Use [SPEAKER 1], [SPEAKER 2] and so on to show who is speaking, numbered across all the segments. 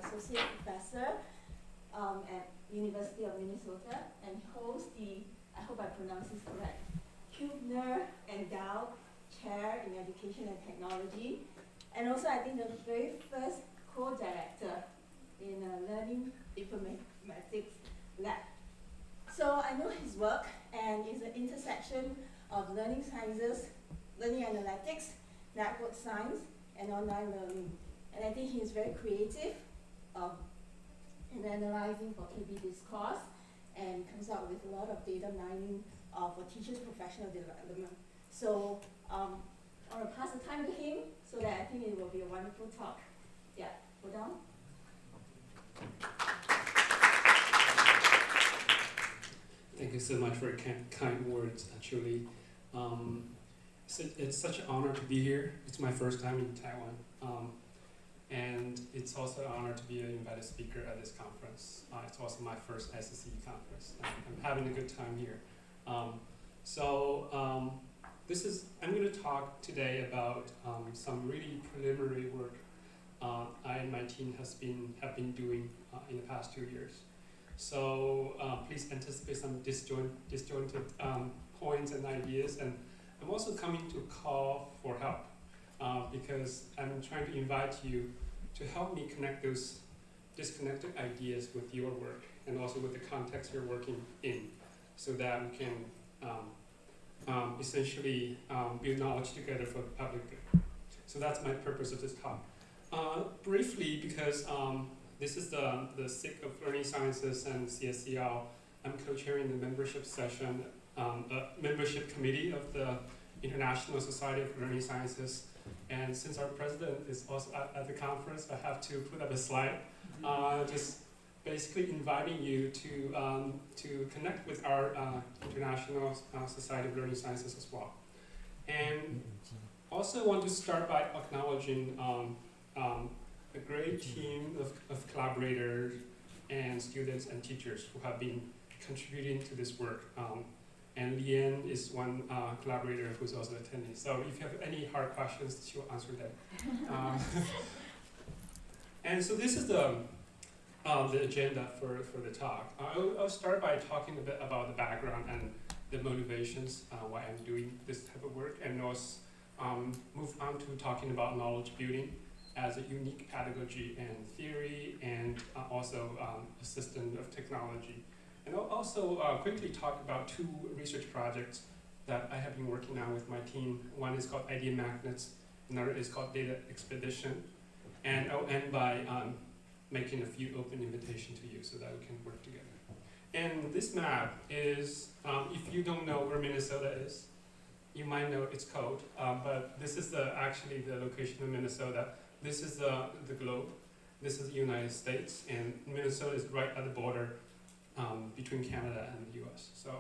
[SPEAKER 1] associate professor at University of Minnesota and holds the, I hope I pronounce this correct, Hubner Endowed Chair in Education and Technology, and also I think the very first co-director in a learning informatics lab. So I know his work, and it's an intersection of learning sciences, learning analytics, network science, and online learning. And I think he's very creative in analyzing for KB discourse and comes out with a lot of data mining for teachers' professional development. So I want to pass the time to him so that I think it will be a wonderful talk. Yeah, Bodong.
[SPEAKER 2] Thank you so much for your kind words, actually. It's such an honor to be here. It's my first time in Taiwan. And it's also an honor to be an invited speaker at this conference. It's also my first ICCE conference. I'm having a good time here. I'm going to talk today about some really preliminary work I and my team have been doing in the past 2 years. So please anticipate some disjointed points and ideas. And I'm also coming to call for help because I'm trying to invite you to help me connect those disconnected ideas with your work and also with the context you're working in so that we can essentially build knowledge together for the public good. So that's my purpose of this talk. Briefly, because this is the SIC of Learning Sciences and CSCL. I'm co-chairing the membership session, membership committee of the International Society of Learning Sciences. And since our president is also at the conference, I have to put up a slide, just basically inviting you to connect with our International Society of Learning Sciences as well. And also want to start by acknowledging a great team of collaborators and students and teachers who have been contributing to this work. And Lian is one collaborator who's also attending. So if you have any hard questions, she'll answer them. And so this is the agenda for the talk. I'll start by talking a bit about the background and the motivations why I'm doing this type of work, and also move on to talking about knowledge building as a unique pedagogy and theory, and also a system of technology. And I'll also quickly talk about 2 research projects that I have been working on with my team. One is called Idea Magnets, another is called Data Expedition. And I'll end by making a few open invitations to you so that we can work together. And this map is, if you don't know where Minnesota is, you might know it's cold, but this is actually the location of Minnesota. This is the globe. This is the United States, and Minnesota is right at the border between Canada and the US. So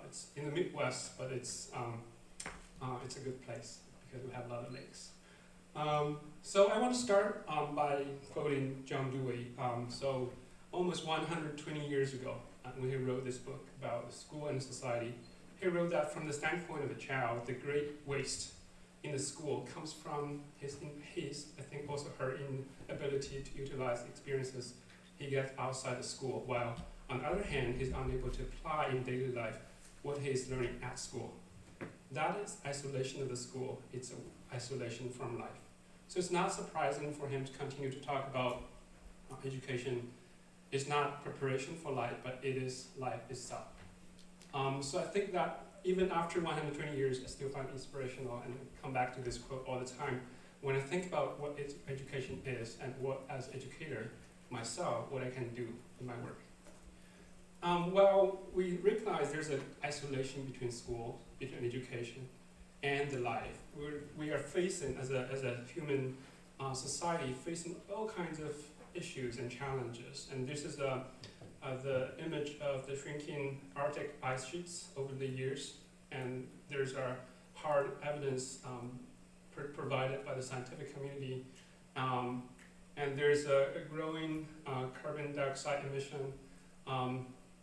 [SPEAKER 2] it's in the Midwest, but it's a good place because we have a lot of lakes. So I want to start by quoting John Dewey. So almost 120 years ago, when he wrote this book about school and society, he wrote that from the standpoint of a child, the great waste in the school comes from his, I think also her inability to utilize the experiences he gets outside the school, while on the other hand, he's unable to apply in daily life what he is learning at school. That is isolation of the school. It's isolation from life. So it's not surprising for him to continue to talk about education. It's not preparation for life, but it is life itself. So I think that even after 120 years, I still find inspirational and come back to this quote all the time. When I think about what education is and what, as educator myself, what I can do in my work. Well, we recognize there's an isolation between school, between education, and the life. We are facing, as a human society, facing all kinds of issues and challenges. And this is the image of the shrinking Arctic ice sheets over the years. And there's hard evidence provided by the scientific community. And there's a growing carbon dioxide emission,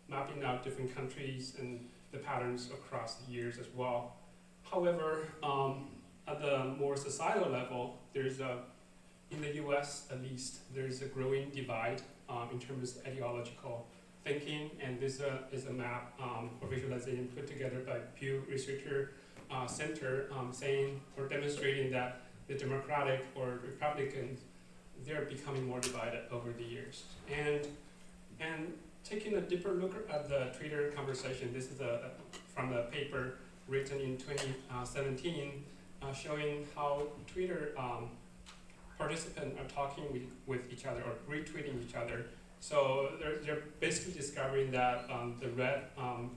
[SPEAKER 2] mapping out different countries and the patterns across the years as well. However, at the more societal level, there's in the US at least, there's a growing divide in terms of ideological thinking, and this is a map for visualization put together by Pew Researcher Center saying or demonstrating that the Democratic or Republicans, they're becoming more divided over the years. And taking a deeper look at the Twitter conversation, this is from a paper written in 2017 showing how Twitter participants are talking with each other or retweeting each other. So they're basically discovering that the red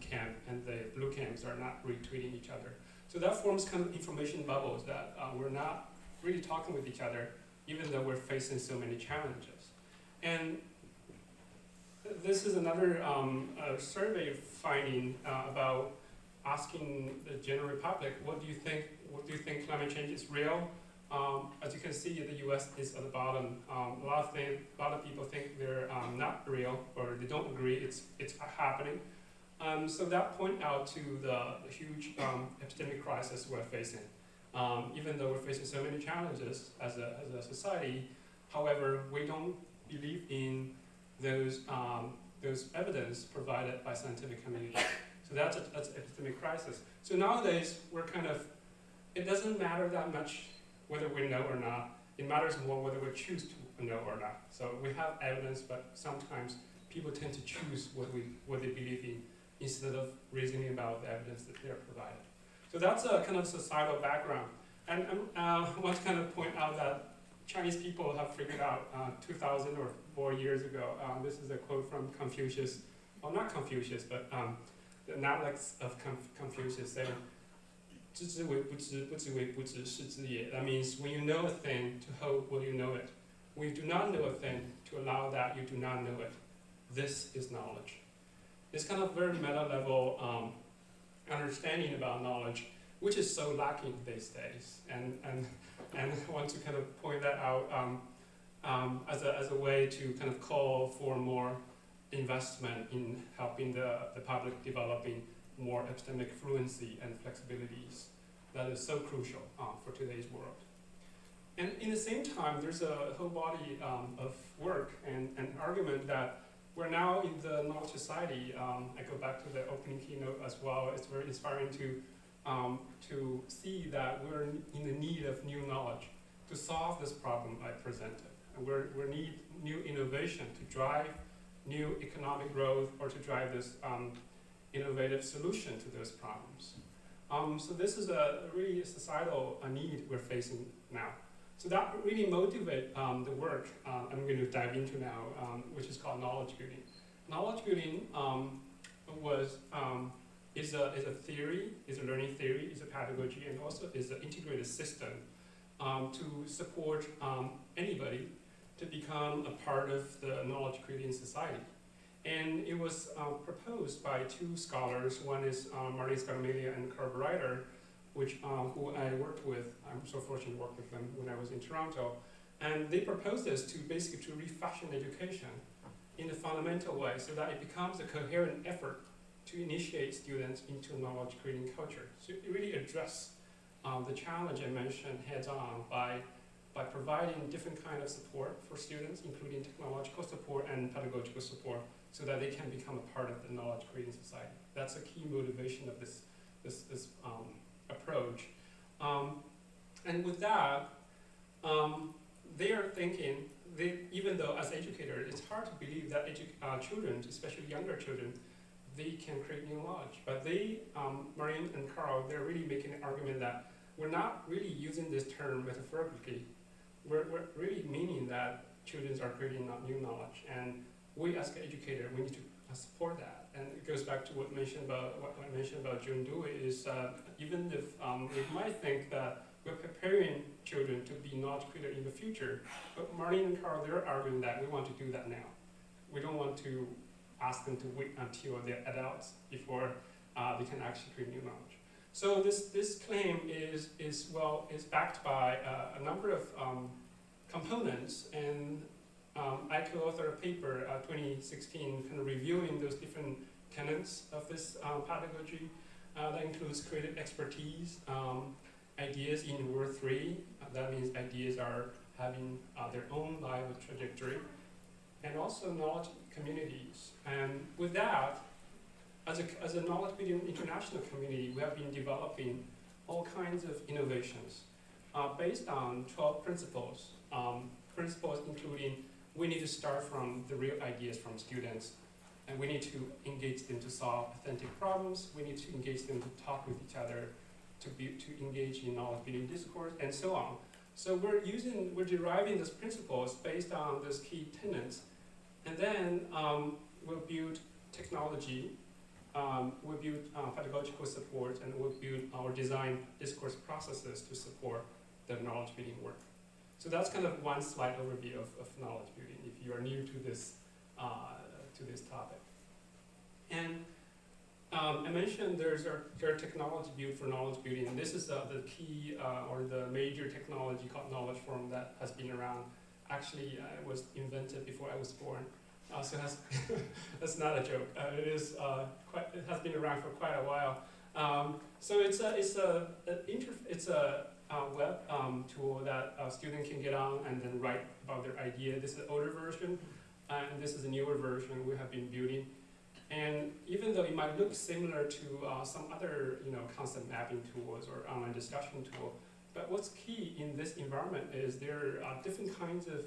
[SPEAKER 2] camp and the blue camps are not retweeting each other. So that forms kind of information bubbles that we're not really talking with each other, even though we're facing so many challenges. And this is another survey finding about asking the general public, what do you think climate change is real? As you can see, the U.S. is at the bottom. A lot of people think they're not real, or they don't agree it's happening. So that point out to the huge epistemic crisis we're facing. Even though we're facing so many challenges as a society, however, we don't believe in those evidence provided by scientific community. So that's epistemic crisis. So nowadays, it doesn't matter that much whether we know or not. It matters more whether we choose to know or not. So we have evidence, but sometimes people tend to choose what they believe in instead of reasoning about the evidence that they're provided. So that's a kind of societal background. And I want to kind of point out that Chinese people have figured out 2,000 or more years ago. This is a quote from Confucius, well, not Confucius, but the analects of Confucius saying, 知之为不知，不知为不知，是知也. That means when you know a thing, to hope will you know it. When you do not know a thing, to allow that you do not know it. This is knowledge. It's kind of very meta level understanding about knowledge, which is so lacking these days. And I want to kind of point that out as a way to kind of call for more investment in helping the public developing more epistemic fluency and flexibilities that is so crucial for today's world. And in the same time, there's a whole body of work and argument that we're now in the knowledge society. I go back to the opening keynote as well. It's very inspiring to see that we're in the need of new knowledge to solve this problem I presented. And we need new innovation to drive new economic growth or to drive this innovative solution to those problems. So this is a really societal need we're facing now. So that really motivates the work I'm going to dive into now, which is called knowledge building. Knowledge building is a theory, is a learning theory, is a pedagogy, and also is an integrated system to support anybody to become a part of the knowledge creating society. And it was proposed by two scholars. One is Martin Scarmelia and Carl Breiter, who I worked with. I'm so fortunate to work with them when I was in Toronto. And they proposed this to basically to refashion education in a fundamental way so that it becomes a coherent effort to initiate students into knowledge creating culture. So it really addressed the challenge I mentioned heads on by providing different kind of support for students, including technological support and pedagogical support, so that they can become a part of the knowledge creating society. That's a key motivation of this approach. And with that, they are thinking, even though as educators, it's hard to believe that children, especially younger children, they can create new knowledge. But they, Marine and Carl, they're really making an argument that we're not really using this term metaphorically. We're really meaning that children are creating new knowledge. And we as an educator, we need to support that. And it goes back to what I mentioned about June Dewey is even if we might think that we're preparing children to be knowledge creators in the future, but Marlene and Carl, they're arguing that we want to do that now. We don't want to ask them to wait until they're adults before they can actually create new knowledge. So this claim is backed by a number of components, and I co-authored a paper 2016 kind of reviewing those different tenets of this pedagogy. That includes creative expertise, ideas in Word 3. That means ideas are having their own life trajectory, and also knowledge communities. And with that, as a knowledge building international community, we have been developing all kinds of innovations based on 12 principles. Principles including we need to start from the real ideas from students, and we need to engage them to solve authentic problems. We need to engage them to talk with each other, to engage in knowledge building discourse, and so on. So we're deriving these principles based on those key tenets, and then we'll build technology, we'll build pedagogical support, and we'll build our design discourse processes to support the knowledge building work. So that's kind of one slide overview of knowledge building if you are new to this topic. And I mentioned there's our technology built for knowledge building, and this is the key or the major technology called knowledge form that has been around. Actually, it was invented before I was born, so that's not a joke. It has been around for quite a while. So it's a web tool that a student can get on and then write about their idea. This is an older version, and this is a newer version we have been building. And even though it might look similar to some other concept mapping tools or online discussion tool, but what's key in this environment is there are different kinds of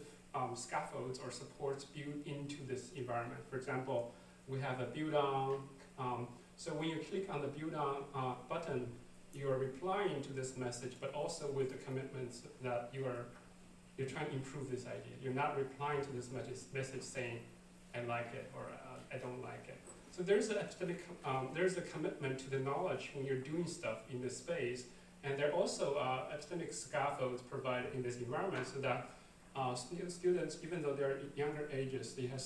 [SPEAKER 2] scaffolds or supports built into this environment. For example, we have a build on. So when you click on the build on button, you are replying to this message, but also with the commitments that you're trying to improve this idea. You're not replying to this message saying, I like it or I don't like it. So there's a commitment to the knowledge when you're doing stuff in this space, and there are also epistemic scaffolds provided in this environment so that students, even though they're younger ages, they're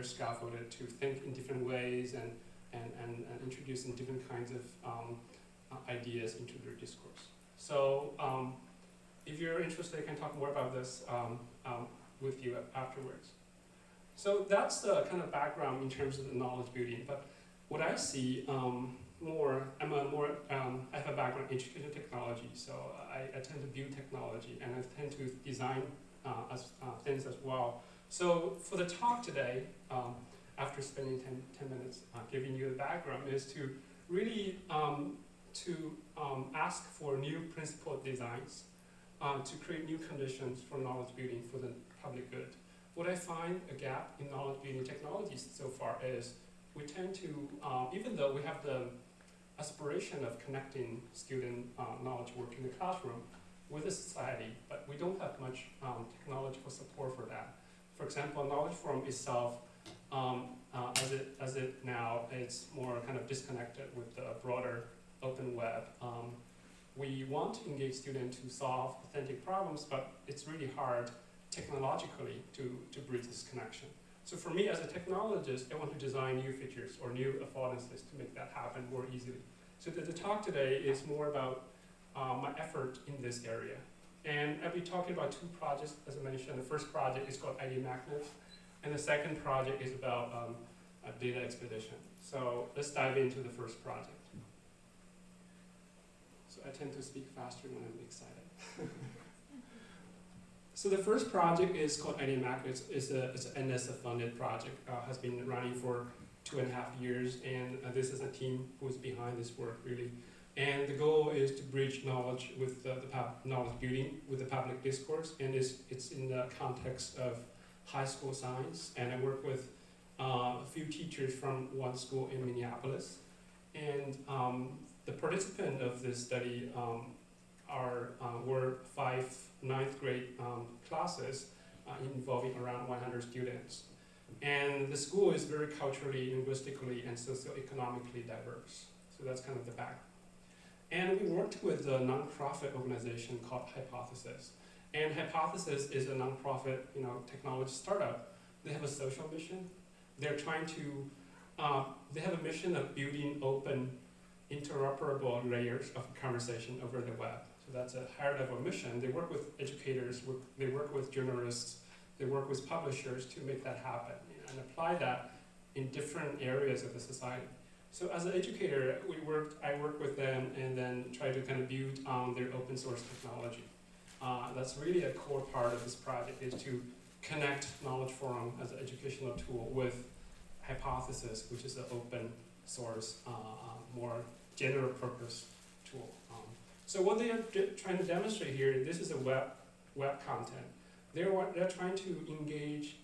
[SPEAKER 2] scaffolded to think in different ways and introducing different kinds of ideas into their discourse. So if you're interested, I can talk more about this with you afterwards. So that's the kind of background in terms of the knowledge building. But what I see I have a background in education technology, so I tend to build technology and I tend to design things as well. So for the talk today, after spending 10 minutes giving you the background, is to really ask for new principled designs to create new conditions for knowledge building for the public good. What I find a gap in knowledge building technologies so far is we tend to, even though we have the aspiration of connecting student knowledge work in the classroom with the society, but we don't have much technological support for that. For example, knowledge forum itself, as it now, it's more kind of disconnected with the broader open web. We want to engage students to solve authentic problems, but it's really hard technologically to bridge this connection. So for me as a technologist, I want to design new features or new affordances to make that happen more easily. So the talk today is more about my effort in this area. And I'll be talking about two projects, as I mentioned. The first project is called ID Magnet, and the second project is about a data expedition. So let's dive into the first project. So I tend to speak faster when I'm excited. So the first project is called ID Magnet. It's an NSF-funded project. Has been running for 2.5 years, and this is a team who's behind this work, really. And the goal is to bridge knowledge with the knowledge building with the public discourse, and it's in the context of high school science. And I work with a few teachers from one school in Minneapolis, and the participants of this study were 5 9th grade classes involving around 100 students. And the school is very culturally, linguistically, and socioeconomically diverse. So that's kind of the background. And we worked with a nonprofit organization called Hypothesis. And Hypothesis is a nonprofit, technology startup. They have a social mission. They're trying to, they have a mission of building open, interoperable layers of conversation over the web. So that's a higher level mission. They work with educators, they work with journalists, they work with publishers to make that happen, and apply that in different areas of the society. So as an educator, I work with them and then try to kind of build on their open source technology. That's really a core part of this project, is to connect Knowledge Forum as an educational tool with Hypothesis, which is an open source, more general purpose tool. So what they are trying to demonstrate here, this is a web content. They're trying to engage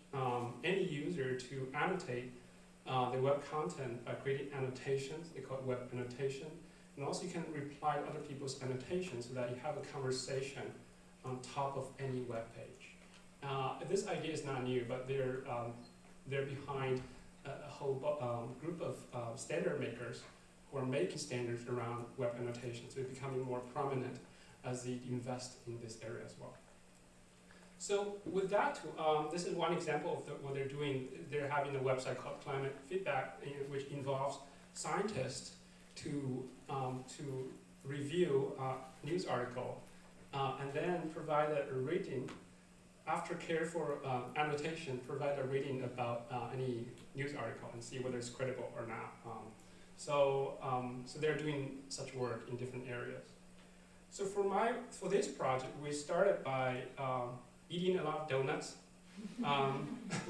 [SPEAKER 2] any user to annotate the web content by creating annotations. They call it web annotation. And also you can reply to other people's annotations so that you have a conversation on top of any web page. This idea is not new, but they're behind a whole group of standard makers who are making standards around web annotation. So it's becoming more prominent as they invest in this area as well. So with that, this is one example of what they're doing. They're having a website called Climate Feedback, which involves scientists to review a news article and then provide a rating. After careful annotation, provide a rating about any news article and see whether it's credible or not. So they're doing such work in different areas. So for this project, we started by eating a lot of donuts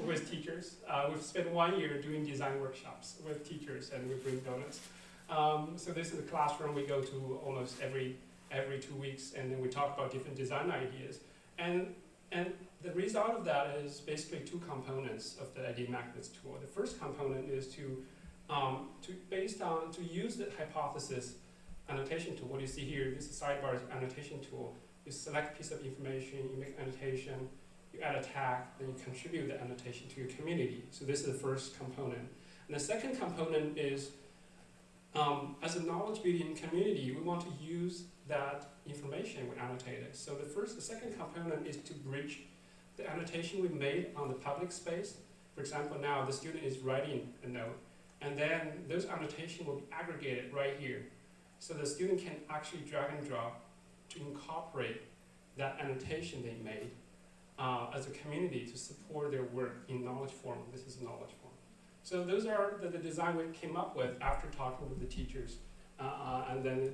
[SPEAKER 2] with teachers. We've spent 1 year doing design workshops with teachers, and we bring donuts. So this is a classroom we go to almost every 2 weeks, and then we talk about different design ideas. And the result of that is basically two components of the idea magnets tool. The first component is to use the hypothesis annotation tool. What you see here, this is sidebar annotation tool. You select a piece of information, you make annotation, you add a tag, then you contribute the annotation to your community. So this is the first component. And the second component is, as a knowledge building community, we want to use that information we annotated. So the second component is to bridge the annotation we made on the public space. For example, now the student is writing a note, and then those annotations will be aggregated right here. So the student can actually drag and drop to incorporate that annotation they made as a community to support their work in knowledge form. This is knowledge form. So those are the design we came up with after talking with the teachers. And then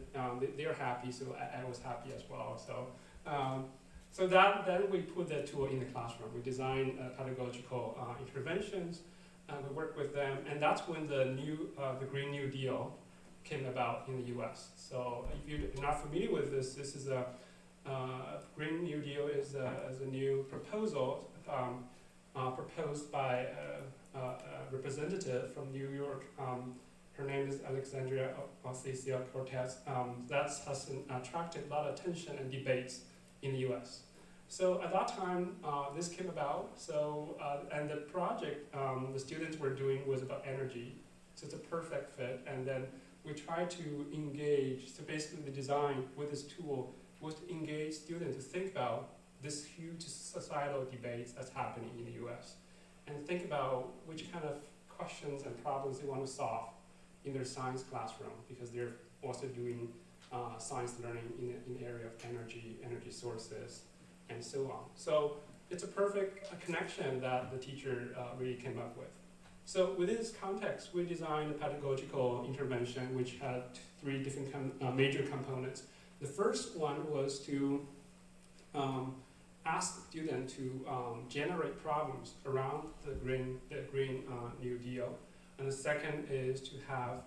[SPEAKER 2] they're happy, so I was happy as well. So then we put that tool in the classroom. We design pedagogical interventions, we work with them, and that's when the Green New Deal came about in the U.S. So if you're not familiar with this, this is a Green New Deal is a new proposal proposed by a representative from New York. Her name is Alexandria Ocasio-Cortez. That has attracted a lot of attention and debates in the U.S. So at that time, this came about. So and the project the students were doing was about energy. So it's a perfect fit. And then we tried to engage. So basically, the design with this tool was to engage students to think about this huge societal debates that's happening in the U.S. and think about which kind of questions and problems they want to solve in their science classroom, because they're also doing science learning in the area of energy sources, and so on. So it's a perfect connection that the teacher really came up with. So within this context, we designed a pedagogical intervention which had three different major components. The first one was to ask the student to generate problems around the Green New Deal. And the second is to have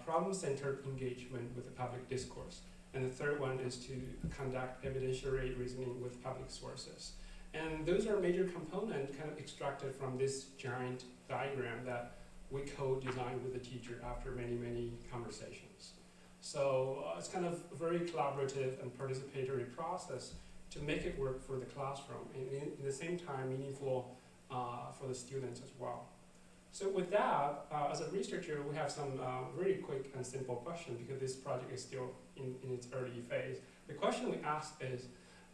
[SPEAKER 2] problem-centered engagement with the public discourse. And the third one is to conduct evidentiary reasoning with public sources. And those are major components kind of extracted from this giant diagram that we co-designed with the teacher after many, many conversations. So it's kind of a very collaborative and participatory process to make it work for the classroom, and in the same time meaningful for the students as well. So with that, as a researcher, we have some really quick and simple questions, because this project is still in its early phase. The question we asked is,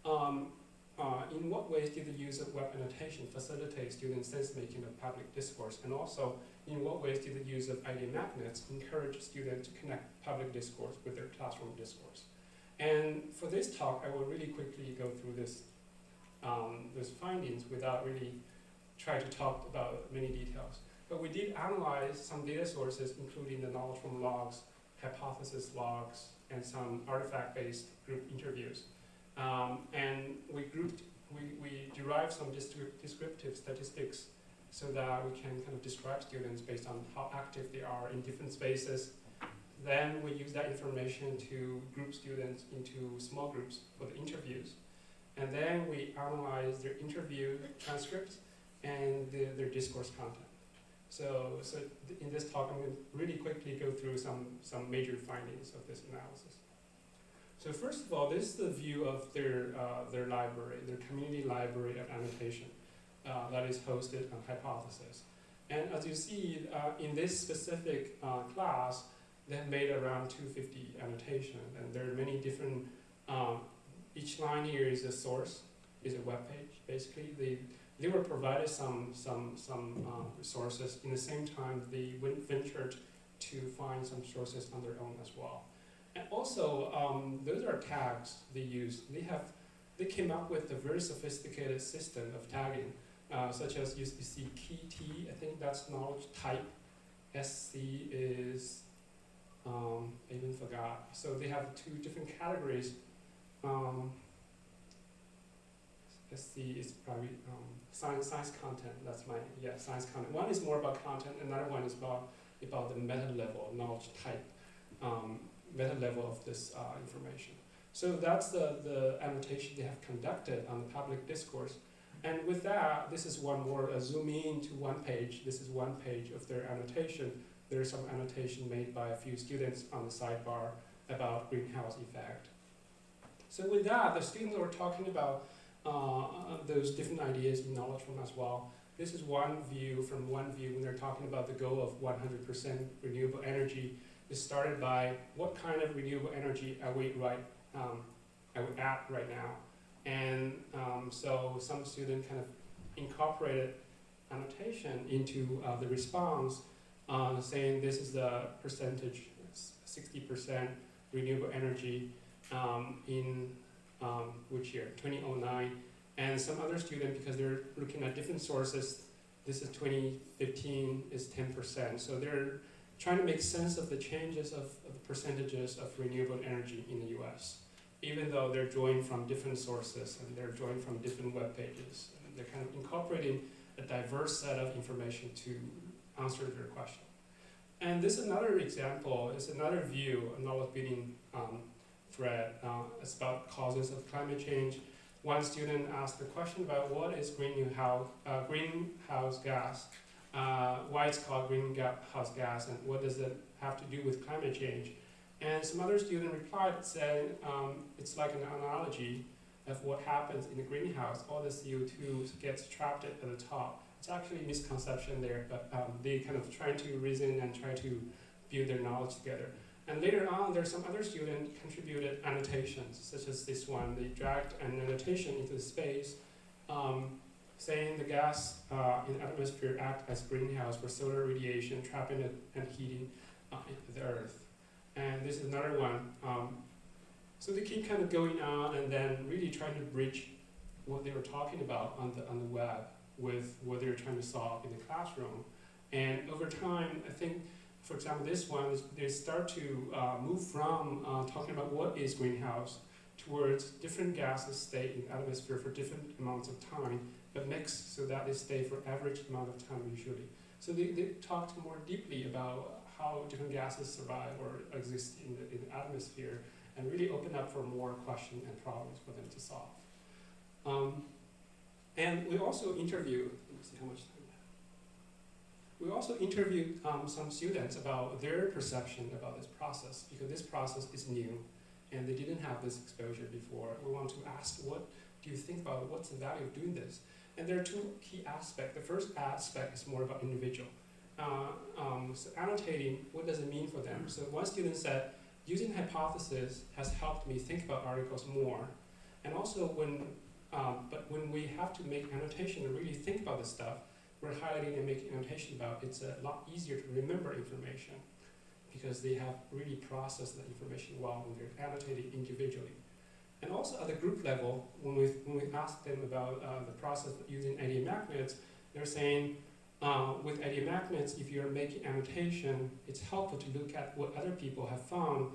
[SPEAKER 2] in what ways did the use of web annotation facilitate student sense-making of public discourse? And also, in what ways did the use of idea magnets encourage students to connect public discourse with their classroom discourse? And for this talk, I will really quickly go through those findings without really trying to talk about many details. But we did analyze some data sources, including the knowledge from logs, hypothesis logs, and some artifact-based group interviews. And we derived some descriptive statistics so that we can kind of describe students based on how active they are in different spaces. Then we use that information to group students into small groups for the interviews. And then we analyze their interview transcripts and their discourse content. So in this talk, I'm going to really quickly go through some major findings of this analysis. So first of all, this is the view of their library, their community library of annotation that is hosted on Hypothesis. And as you see, in this specific class, they've made around 250 annotations, and there are many different, each line here is a source, is a web page, basically. They were provided some resources. In the same time, they ventured to find some sources on their own as well. And also, those are tags they use. They came up with a very sophisticated system of tagging, such as you see key T, I think that's knowledge type. SC is, I even forgot. So they have two different categories. SC is probably science content. That's science content. One is more about content. Another one is about the meta level, knowledge type, meta level of this information. So that's the annotation they have conducted on the public discourse. And with that, this is one more zoom in to one page. This is one page of their annotation. There's some annotation made by a few students on the sidebar about greenhouse effect. So with that, the students were talking about those different ideas in knowledge from as well. This is one view when they're talking about the goal of 100% renewable energy. It started by what kind of renewable energy are we at right now? And so some student kind of incorporated annotation into the response, saying this is the percentage, 60% renewable energy in which year, 2009. And some other student, because they're looking at different sources, this is 2015 is 10%. So they're trying to make sense of the changes of the percentages of renewable energy in the US, even though they're drawing from different sources and they're drawing from different web pages. And they're kind of incorporating a diverse set of information to answer their question. And this is another example, it's another view, a knowledge building thread. It's about causes of climate change. One student asked the question about what is greenhouse gas, why it's called greenhouse gas, and what does it have to do with climate change. And some other student replied saying it's like an analogy of what happens in the greenhouse. All the CO2 gets trapped at the top. It's actually a misconception there, but they kind of try to reason and try to build their knowledge together. And later on, there's some other student contributed annotations, such as this one. They dragged an annotation into the space, saying the gas in the atmosphere act as greenhouse for solar radiation, trapping it and heating the earth. And this is another one. So they keep kind of going on and then really trying to bridge what they were talking about on the web with what they were trying to solve in the classroom. And over time, I think, for example, this one, they start to move from talking about what is greenhouse towards different gases stay in the atmosphere for different amounts of time, but mix so that they stay for average amount of time usually. So they talked more deeply about how different gases survive or exist in the atmosphere and really open up for more questions and problems for them to solve. And we also interviewed, let me see how much time we have. We also interviewed some students about their perception about this process, because this process is new and they didn't have this exposure before. We want to ask, what do you think about it? What's the value of doing this? And there are two key aspects. The first aspect is more about individual. So annotating, what does it mean for them? So one student said, using hypothesis has helped me think about articles more. And also but when we have to make annotation and really think about this stuff, we're highlighting and making annotation about, it's a lot easier to remember information because they have really processed the information well when they're annotating individually. And also at the group level, when we asked them about the process of using idea magnets, they're saying, with idea magnets, if you're making annotation, it's helpful to look at what other people have found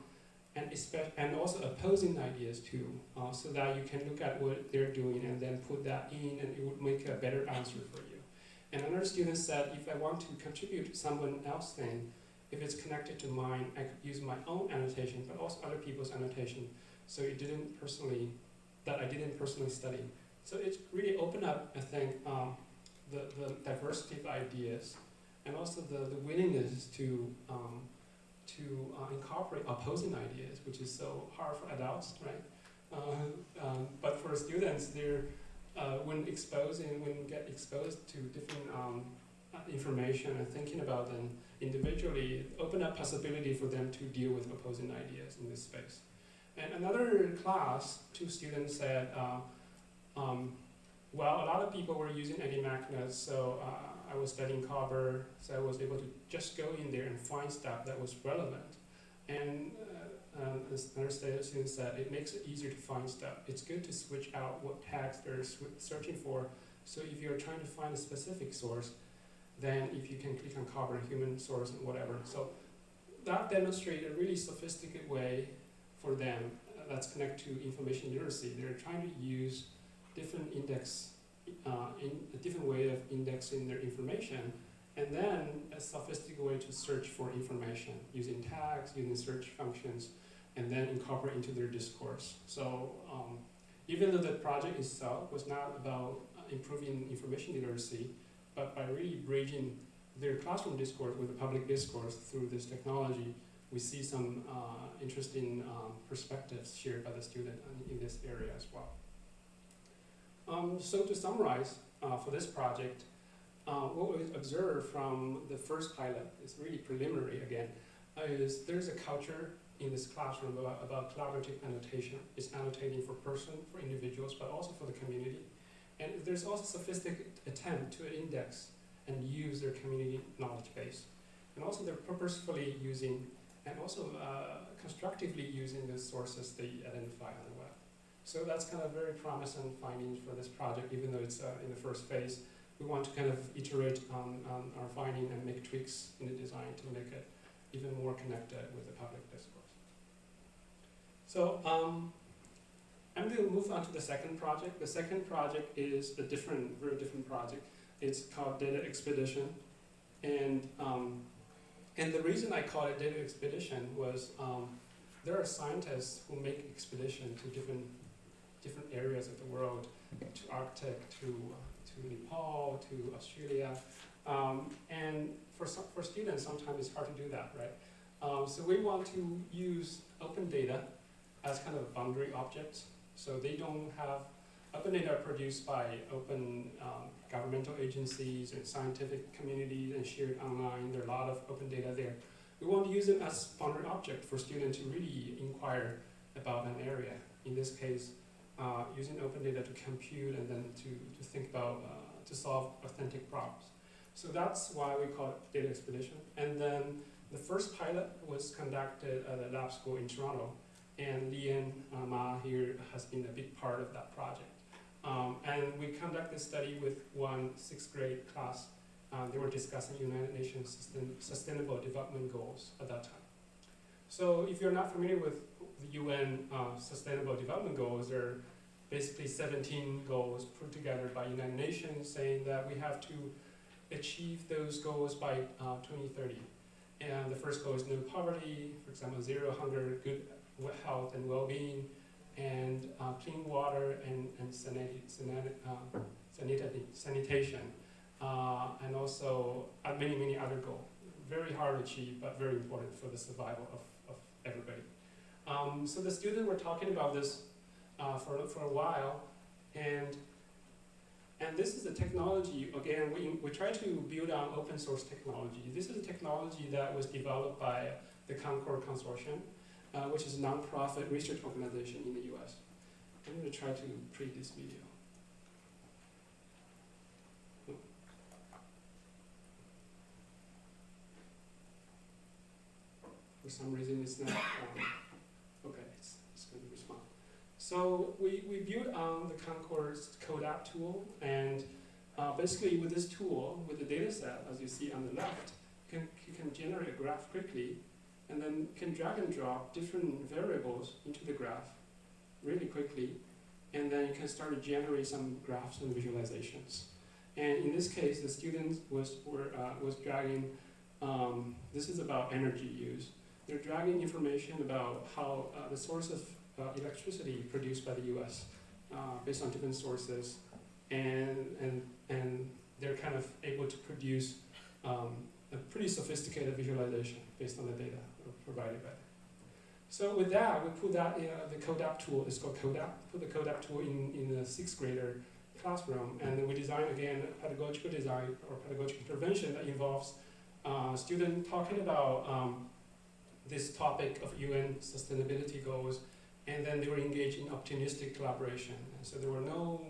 [SPEAKER 2] and also opposing ideas too, so that you can look at what they're doing and then put that in, and it would make a better answer for you. And another student said, if I want to contribute to someone else's thing, if it's connected to mine, I could use my own annotation, but also other people's annotation, so I didn't personally study. So it really opened up, I think, the diversity of ideas, and also the willingness to incorporate opposing ideas, which is so hard for adults, right? But for students, they're when get exposed to different information and thinking about them individually, open up possibility for them to deal with opposing ideas in this space. And another class, two students said, well, a lot of people were using anti-magnets, so I was studying copper, so I was able to just go in there and find stuff that was relevant. And another student said, it makes it easier to find stuff. It's good to switch out what tags they're searching for. So if you're trying to find a specific source, then if you can click on copper, human source, and whatever. So that demonstrates a really sophisticated way for them that's connected to information literacy. They're trying to use different index, in a different way of indexing their information, and then a sophisticated way to search for information using tags, using search functions, and then incorporate into their discourse. So even though the project itself was not about improving information literacy, but by really bridging their classroom discourse with the public discourse through this technology, we see some interesting perspectives shared by the student in this area as well. So to summarize for this project, what we observed from the first pilot is really preliminary again, is there's a culture in this classroom about collaborative annotation. It's annotating for individuals, but also for the community. And there's also sophisticated attempt to index and use their community knowledge base. And also they're purposefully using and also constructively using the sources they identify on the web. So that's kind of very promising findings for this project, even though it's in the first phase. We want to kind of iterate on our finding and make tweaks in the design to make it even more connected with the public discourse. So I'm going to move on to the second project. The second project is a very different project. It's called Data Expedition. And the reason I call it Data Expedition was there are scientists who make expedition to different areas of the world, to Arctic, to Nepal, to Australia. And for students, sometimes it's hard to do that, right? So we want to use open data as kind of boundary objects. So they don't have, open data are produced by open governmental agencies and scientific communities and shared online. There are a lot of open data there. We want to use it as boundary object for students to really inquire about an area. In this case, using open data to compute and then to think about, to solve authentic problems. So that's why we call it Data Expedition. And then the first pilot was conducted at a lab school in Toronto. And Lian Ma here has been a big part of that project. And we conducted this study with one 6th grade class. They were discussing United Nations Sustainable Development Goals at that time. So if you're not familiar with the UN Sustainable Development Goals, there are basically 17 goals put together by United Nations saying that we have to achieve those goals by 2030. And the first goal is no poverty, for example, zero hunger, good health and well-being, and clean water and sanitation, and also many other goals. Very hard to achieve, but very important for the survival of everybody. So the students were talking about this for a while, and this is a technology, again, we try to build on open source technology. This is a technology that was developed by the Concord Consortium, which is a non-profit research organization in the US. I'm going to try to play this video. For some reason it's not, okay, it's going to respond. So we built on the Concord's CodeApp tool, and basically with this tool, with the data set, as you see on the left, you can generate a graph quickly, and then can drag and drop different variables into the graph really quickly, and then you can start to generate some graphs and visualizations. And in this case, the students was dragging, this is about energy use. They're dragging information about how the source of electricity produced by the US based on different sources, and they're kind of able to produce a pretty sophisticated visualization based on the data provided by them. So with that, we put that in the CODAP tool. It's called CODAP. Put the CODAP tool in the sixth grader classroom, and then we design again a pedagogical design or pedagogical intervention that involves students talking about this topic of UN sustainability goals, and then they were engaged in opportunistic collaboration. And so there were no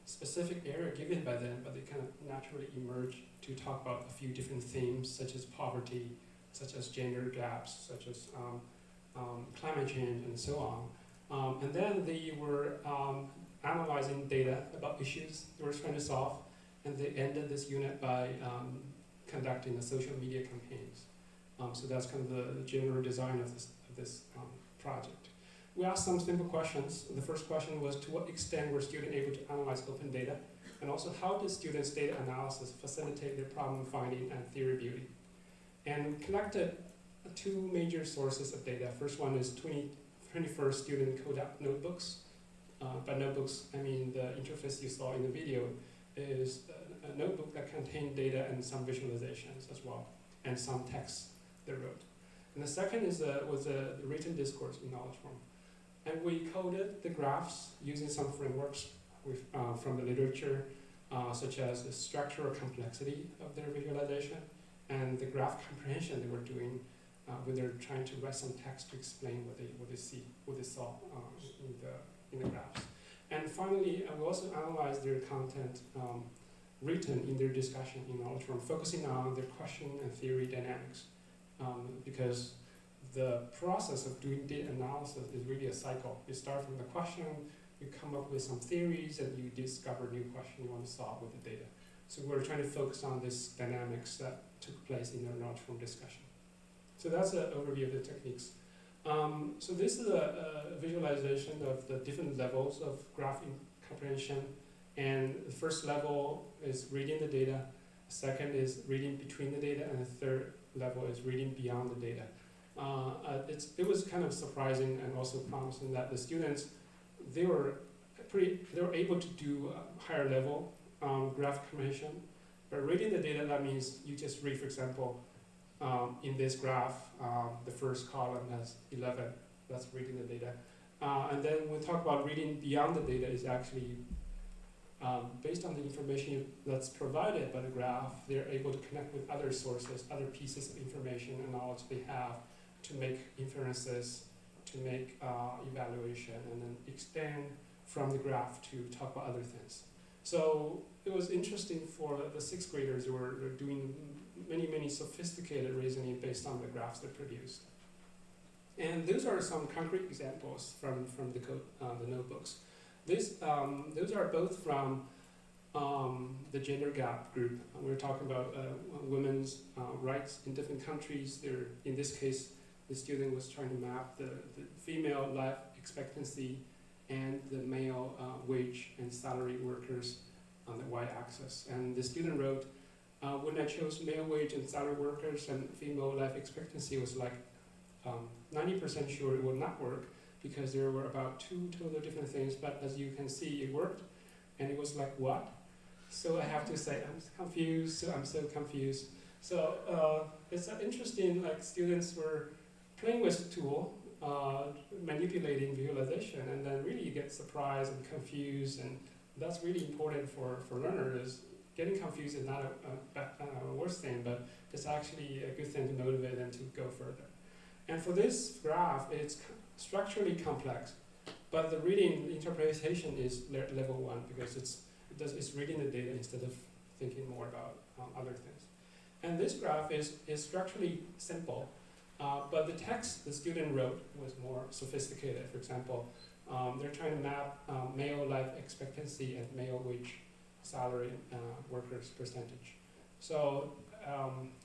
[SPEAKER 2] specific area given by them, but they kind of naturally emerged to talk about a few different themes, such as poverty, such as gender gaps, such as climate change, and so on. And then they were analyzing data about issues they were trying to solve, and they ended this unit by conducting the social media campaigns. So that's kind of the general design of this project. We asked some simple questions. The first question was, to what extent were students able to analyze open data? And also, how did students' data analysis facilitate their problem finding and theory building? And we collected two major sources of data. First one is 21st student CODAP notebooks. By notebooks, I mean the interface you saw in the video is a notebook that contained data and some visualizations as well, and some text they wrote. And the second was a written discourse in knowledge form. And we coded the graphs using some frameworks from the literature, such as the structural complexity of their visualization and the graph comprehension they were doing when they're trying to write some text to explain what they saw in the graphs. And finally, we also analyzed their content written in their discussion in knowledge form, focusing on their question and theory dynamics, because the process of doing data analysis is really a cycle. You start from the question, you come up with some theories, and you discover a new question you want to solve with the data. So we're trying to focus on this dynamics that took place in their knowledge form discussion. So that's an overview of the techniques. So this is a visualization of the different levels of graph comprehension. And the first level is reading the data. The second is reading between the data, and the third level is reading beyond the data. It was kind of surprising and also promising that the students, they were able to do higher level graph comprehension. But reading the data, that means you just read, for example, in this graph, the first column has 11. That's reading the data. And then when we talk about reading beyond the data, is actually based on the information that's provided by the graph, they're able to connect with other sources, other pieces of information and knowledge they have to make inferences, to make evaluation, and then extend from the graph to talk about other things. So it was interesting for the sixth graders who were doing many sophisticated reasoning based on the graphs they produced. And those are some concrete examples from the notebooks. Those are both from the gender gap group. We're talking about women's rights in different countries. In this case, the student was trying to map the female life expectancy and the male wage and salary workers on the y-axis. And the student wrote, when I chose male wage and salary workers and female life expectancy, was like 90% sure it would not work, because there were about two totally different things, but as you can see, it worked, and it was like, what? So I have to say, I'm so confused. So it's interesting, like students were playing with the tool, manipulating visualization, and then really you get surprised and confused, and that's really important for learners. Getting confused is not a worse thing, but it's actually a good thing to motivate them to go further. And for this graph, it's structurally complex, but the reading interpretation is level 1, because it's reading the data instead of thinking more about other things. And this graph is structurally simple, but the text the student wrote was more sophisticated. For example, they're trying to map male life expectancy and male wage salary workers percentage. So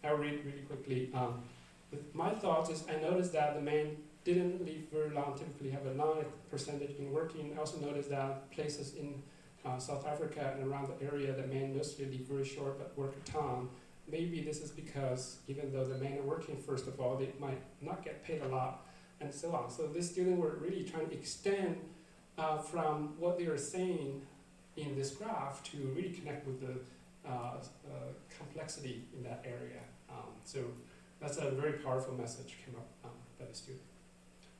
[SPEAKER 2] I'll read really quickly. my thoughts is I noticed that the men didn't live very long, typically have a long percentage in working. I also noticed that places in South Africa and around the area, the men mostly live very short but work a ton. Maybe this is because even though the men are working, first of all, they might not get paid a lot, and so on. So this student were really trying to extend from what they are saying in this graph to really connect with the complexity in that area. So that's a very powerful message came up by the student.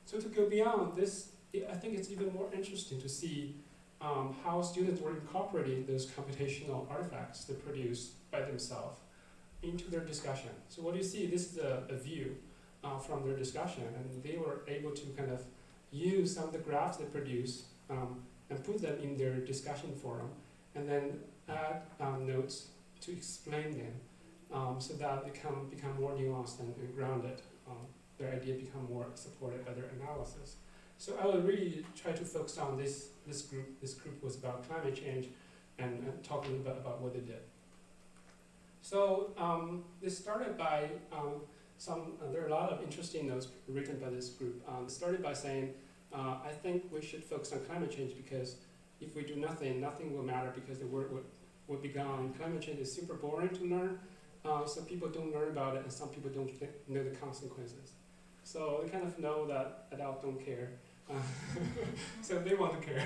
[SPEAKER 2] So to go beyond this, I think it's even more interesting to see how students were incorporating those computational artifacts they produced by themselves into their discussion. So what you see, this is a view from their discussion, and they were able to kind of use some of the graphs they produced and put them in their discussion forum, and then add notes to explain them so that they become more nuanced and grounded. Their idea become more supported by their analysis. So I will really try to focus on this group. This group was about climate change and talk a little bit about what they did. So this started by there are a lot of interesting notes written by this group. It started by saying, I think we should focus on climate change because if we do nothing, nothing will matter because the work will be gone. Climate change is super boring to learn. Some people don't learn about it and some people don't know the consequences. So they kind of know that adults don't care. So they want to care.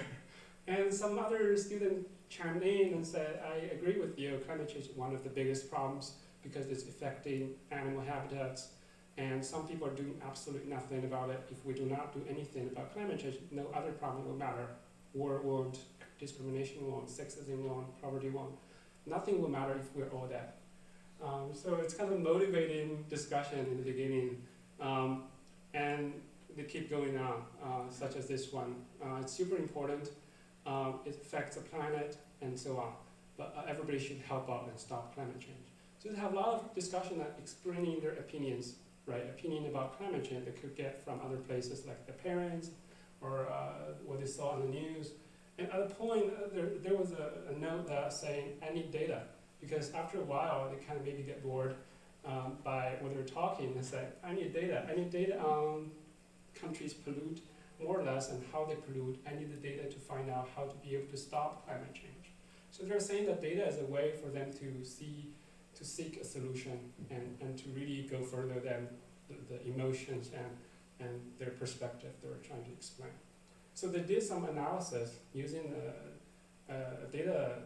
[SPEAKER 2] And some other student chimed in and said, I agree with you, climate change is one of the biggest problems because it's affecting animal habitats, and some people are doing absolutely nothing about it. If we do not do anything about climate change, no other problem will matter. War won't, discrimination won't, sexism won't, poverty won't. Nothing will matter if we're all dead. So it's kind of a motivating discussion in the beginning, and they keep going on, such as this one. It's super important. It affects the planet and so on. But everybody should help out and stop climate change. So they have a lot of discussion explaining their opinions, right? Opinion about climate change they could get from other places like their parents or what they saw on the news. And at a point, there was a note that saying, I need data. Because after a while, they kind of maybe get bored by when they're talking and say, I need data. I need data on countries pollute more or less and how they pollute. I need the data to find out how to be able to stop climate change. So they're saying that data is a way for them to seek a solution and to really go further than the emotions and their perspective they were trying to explain. So they did some analysis using a data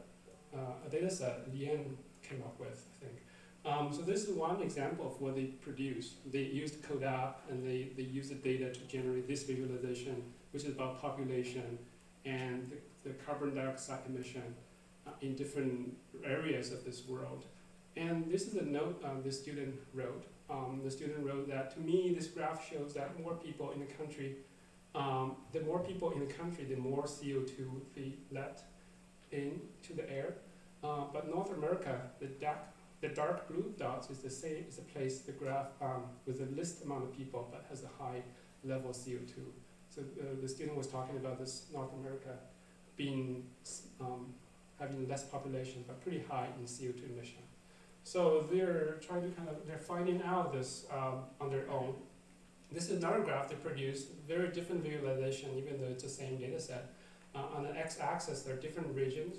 [SPEAKER 2] set Lien came up with, I think. So this is one example of what they produced. They used CODA and they used the data to generate this visualization, which is about population and the carbon dioxide emission in different areas of this world. And this is a note the student wrote. The student wrote that, to me, this graph shows that more people in the country, the more people in the country, the more CO2 they let into the air. But North America, the dark blue dots is the place, the graph with the least amount of people but has a high level of CO2. So the student was talking about this North America being having less population but pretty high in CO2 emission. So they're trying to they're finding out this on their own. This is another graph they produced, very different visualization even though it's the same data set. On the x-axis there are different regions,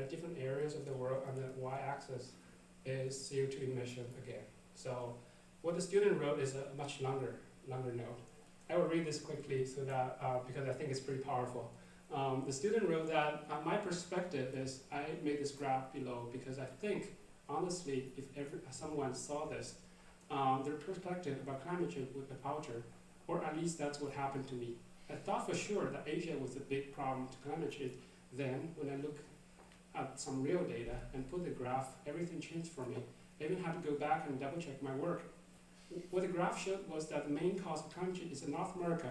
[SPEAKER 2] different areas of the world. On the y-axis is CO2 emission again. So what the student wrote is a much longer note. I will read this quickly so that because I think it's pretty powerful. The student wrote that my perspective is, I made this graph below because I think, honestly, if someone saw this, their perspective about climate change would alter, or at least that's what happened to me. I thought for sure that Asia was a big problem to climate change. Then, when I look at some real data and put the graph, everything changed for me. I even had to go back and double check my work. What the graph showed was that the main cause of climate change is in North America.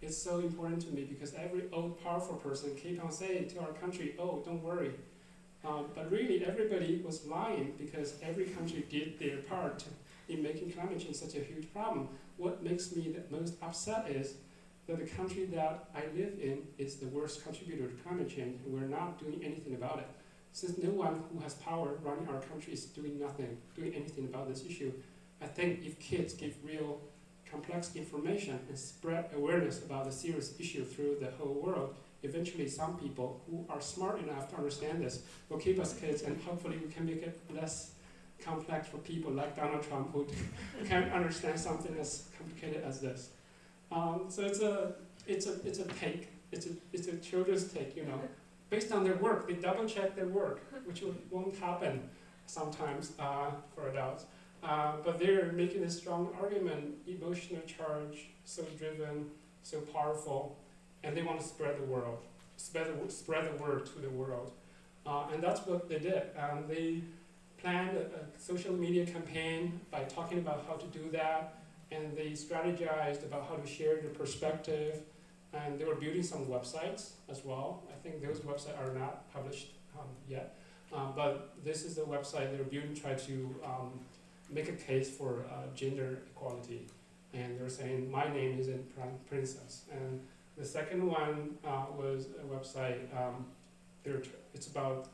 [SPEAKER 2] It's so important to me because every old powerful person keep on saying to our country, oh, don't worry. But really everybody was lying because every country did their part in making climate change such a huge problem. What makes me the most upset is that the country that I live in is the worst contributor to climate change, and we're not doing anything about it. Since no one who has power running our country is doing anything about this issue, I think if kids give real complex information and spread awareness about the serious issue through the whole world, eventually some people who are smart enough to understand this will keep us kids, and hopefully we can make it less complex for people like Donald Trump who can't understand something as complicated as this. So it's a take. It's a children's take, you know. Based on their work, they double check their work, which won't happen sometimes for adults. But they're making a strong argument, emotional charge, so driven, so powerful, and they want to spread the word, spread the word to the world. And that's what they did. They planned a social media campaign by talking about how to do that, and they strategized about how to share their perspective, and they were building some websites as well. I think those websites are not published yet, but this is the website they're building, try to make a case for gender equality. And they're saying, my name isn't princess. And the second one was a website, it's about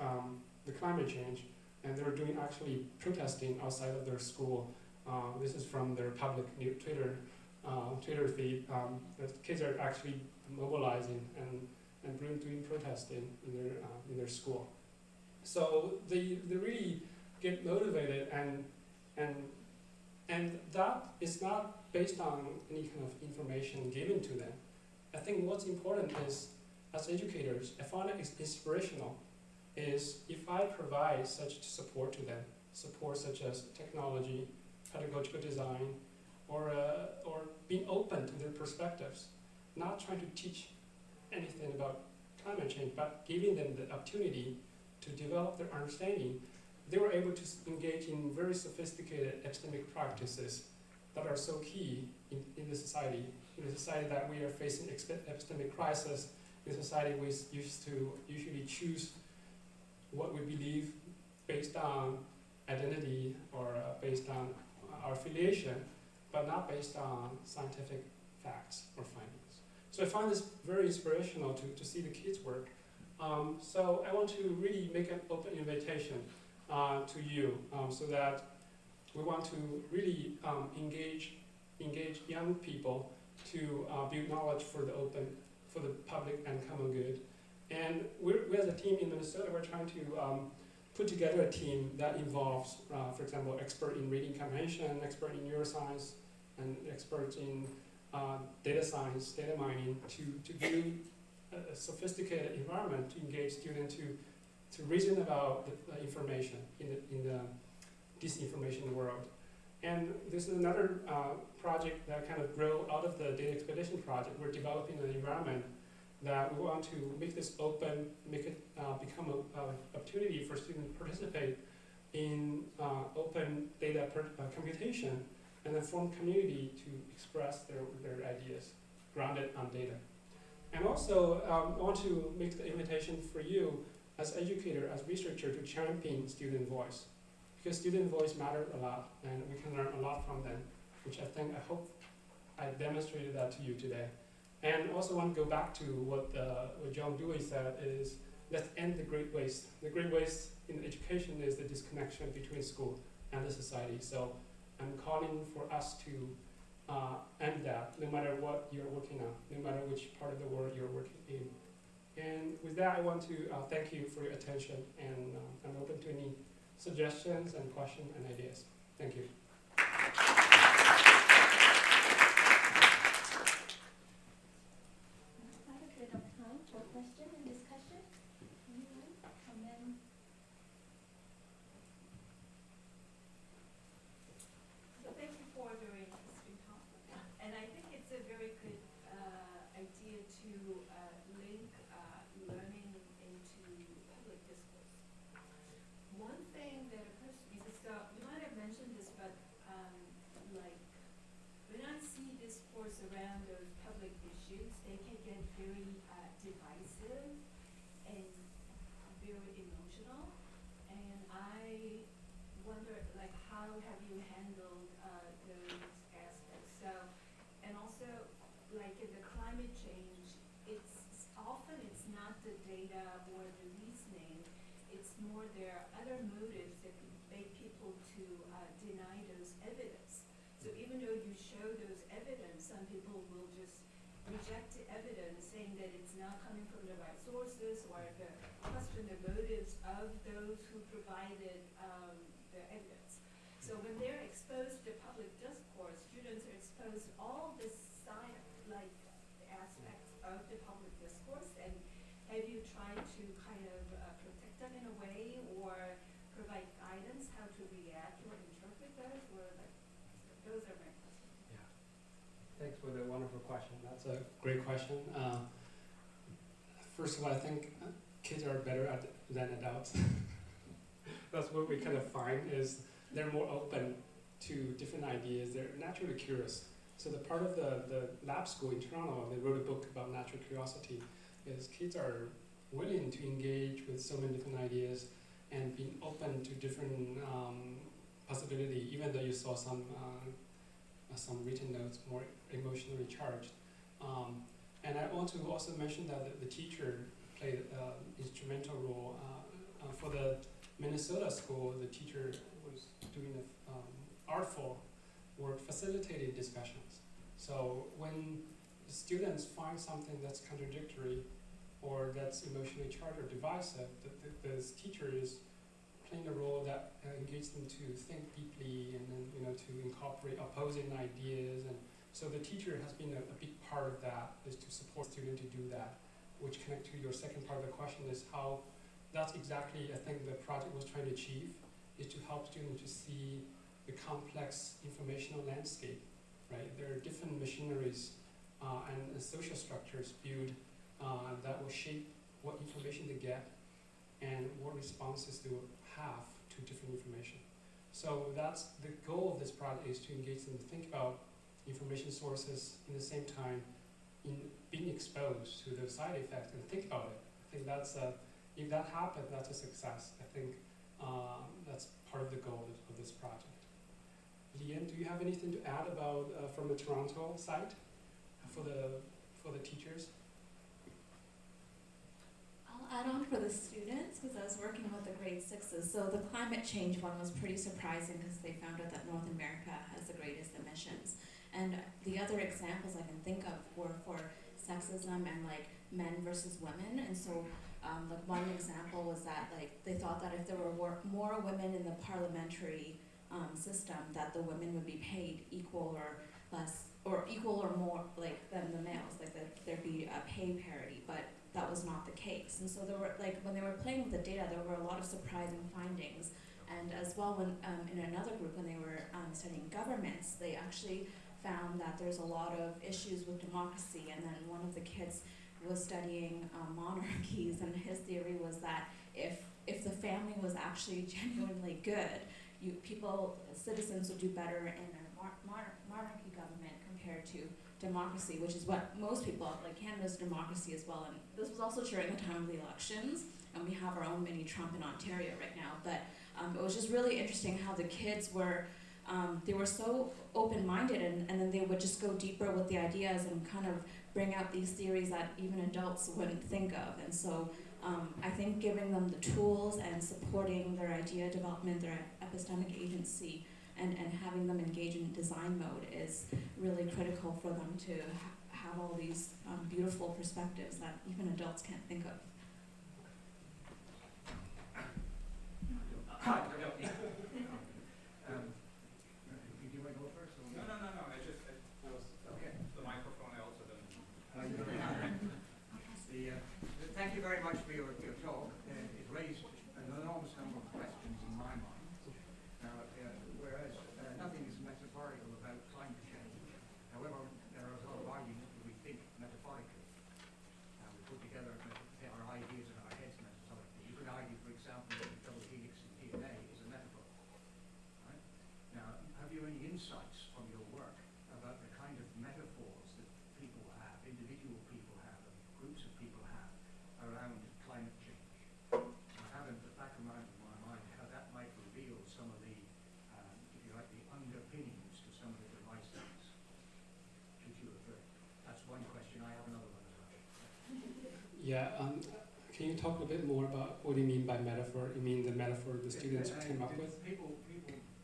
[SPEAKER 2] the climate change, and they were doing actually protesting outside of their school. This is from their public Twitter feed. The kids are actually mobilizing and doing protesting in their school. So they really get motivated, and that is not based on any kind of information given to them. I think what's important is, as educators, I find it inspirational, is if I provide such support to them, support such as technology, pedagogical design, or being open to their perspectives, not trying to teach anything about climate change, but giving them the opportunity to develop their understanding, they were able to engage in very sophisticated epistemic practices that are so key in the society that we are facing epistemic crisis. In society, we used to usually choose what we believe based on identity or based on our affiliation, but not based on scientific facts or findings. So I find this very inspirational to see the kids' work. So I want to really make an open invitation to you, so that we want to really engage young people to build knowledge for the public and common good. And we as a team in Minnesota, we're trying to put together a team that involves, for example, expert in reading comprehension, expert in neuroscience, and experts in data science, data mining, to build a sophisticated environment to engage students to reason about the information in the disinformation world. And this is another project that kind of grew out of the data expedition project. We're developing an environment that we want to make this open, make it become an opportunity for students to participate in open data computation, and then form community to express their ideas grounded on data. And also, I want to make the invitation for you as educator, as researcher, to champion student voice. Because student voice matters a lot, and we can learn a lot from them, which I hope I demonstrated that to you today. And also want to go back to what John Dewey said is, let's end the great waste. The great waste in education is the disconnection between school and the society. So I'm calling for us to end that, no matter what you're working on, no matter which part of the world you're working in. And with that, I want to thank you for your attention, and I'm open to any suggestions and questions and ideas. Thank you.
[SPEAKER 1] Question and discussion? Anyone? Comment?
[SPEAKER 3] So thank you for a very interesting talk. And I think it's a very good idea to link learning into public discourse. One thing that occurs to me is, you might have mentioned this, but like when I see discourse around those public issues, they can get very divisive and very emotional, and I wonder, like, how have you handled those aspects? So, and also, like in the climate change, it's not the data or the reasoning, it's more there are other motives that make people to deny those evidence. even though you show those evidence, some people will just reject the evidence, saying that it's not coming from the right sources, or question the motives of those who provided the evidence. So when they're exposed to public discourse, students are exposed to all this science-like aspects of the public discourse, and have you tried to kind of protect them in a way, or provide guidance how to react or interpret those, or like, those are my questions.
[SPEAKER 2] Yeah. Thanks for the wonderful question. That's a great question. First of all, I think kids are better at than adults. That's what we kind of find is they're more open to different ideas. They're naturally curious. So the part of the lab school in Toronto, they wrote a book about natural curiosity, is kids are willing to engage with so many different ideas and being open to different possibility, even though you saw some written notes more emotionally charged. And I want to also mention that the teacher played an instrumental role. For the Minnesota school, the teacher was doing artful work facilitating discussions. So when the students find something that's contradictory or that's emotionally charged or divisive, the teacher is playing a role that engages them to think deeply and then to incorporate opposing ideas. And so the teacher has been a big part of that, is to support students to do that, which connects to your second part of the question, is how that's exactly, I think, the project was trying to achieve, is to help students to see the complex informational landscape, right? There are different machineries and social structures built that will shape what information they get and what responses they will have to different information. So that's the goal of this project, is to engage them to think about information sources in the same time in being exposed to the side effects and think about it. I think that's if that happens, that's a success. I think that's part of the goal of this project. Leanne, do you have anything to add about from the Toronto side for the teachers?
[SPEAKER 4] I'll add on for the students, because I was working with the grade 6s. So the climate change one was pretty surprising, because they found out that North America has the greatest emissions. And the other examples I can think of were for sexism and like men versus women. And so like one example was that like they thought that if there were more women in the parliamentary system, that the women would be paid equal or less, or equal or more like than the males, like that there'd be a pay parity, but that was not the case. And so there were, like, when they were playing with the data, there were a lot of surprising findings. And as well, when in another group, when they were studying governments, they actually found that there's a lot of issues with democracy. And then one of the kids was studying monarchies, and his theory was that if the family was actually genuinely good, citizens would do better in a monarchy government compared to democracy, which is what most people, like Canada's democracy as well. And this was also during the time of the elections, and we have our own mini Trump in Ontario right now. But it was just really interesting how the kids were, they were so open-minded, and then they would just go deeper with the ideas and kind of bring out these theories that even adults wouldn't think of. And so I think giving them the tools and supporting their idea development, their epistemic agency, and having them engage in design mode is really critical for them to have all these beautiful perspectives that even adults can't think of.
[SPEAKER 5] Hi. Do you want to go first? Or?
[SPEAKER 2] No. I was
[SPEAKER 5] Okay.
[SPEAKER 2] the microphone. I also don't.
[SPEAKER 5] Thank you very much for your talk. It raised an enormous number of questions in my mind. Whereas nothing is metaphorical about climate change. However, there are a lot of arguments that we think metaphorically. We put together our ideas in our heads metaphorically. You could argue, for example, that the double helix in DNA is a metaphor. Right? Now, have you any insights from your work about the kind of metaphors that people have, individual people have, and groups of people have around climate change? I have in the back of my mind how that might reveal some of the, if you like, the underpinnings to some of the devices to which you refer. That's one question. I have another one as well.
[SPEAKER 2] Yeah. Can you talk a bit more about what do you mean by metaphor? You mean the metaphor the students came up with?
[SPEAKER 5] People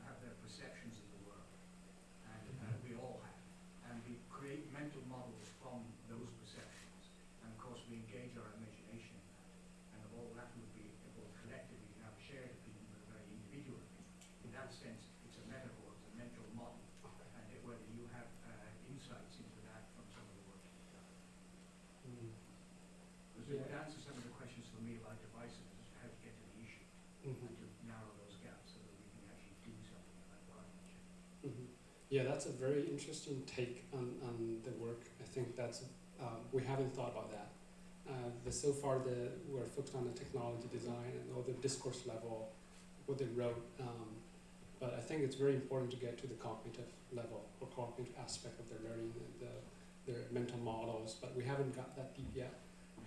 [SPEAKER 5] have their perceptions of the world, and from those perceptions. And of course, we engage our imagination in that. And all that would be, both collectively, you have a shared opinion, but a very individual opinion. In that sense, it's a metaphor, it's a mental model. And whether you have insights into that from some of the work you've done. Because it would answer some of the questions for me about devices as to how to get to the issue and to narrow those gaps so that we can actually do something about climate change.
[SPEAKER 2] Yeah, that's a very interesting take on the work. I think that's, we haven't thought about that. So far we're focused on the technology design and all the discourse level, what they wrote. But I think it's very important to get to the cognitive level or cognitive aspect of their learning, their mental models, but we haven't got that deep yet.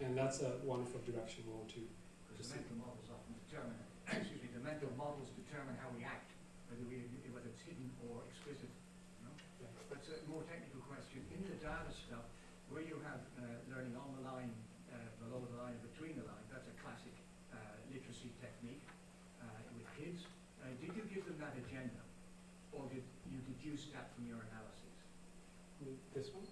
[SPEAKER 2] And that's a wonderful direction we want to.
[SPEAKER 5] Because the mental models often determine, excuse me, the mental models determine how we act, whether it's hidden or explicit. You know?
[SPEAKER 2] Yeah.
[SPEAKER 5] That's a more technical question. In the data stuff, where you have learning on the line, below the line, between the lines, that's a classic literacy technique with kids. Did you give them that agenda, or did you deduce that from your analysis?
[SPEAKER 2] This one?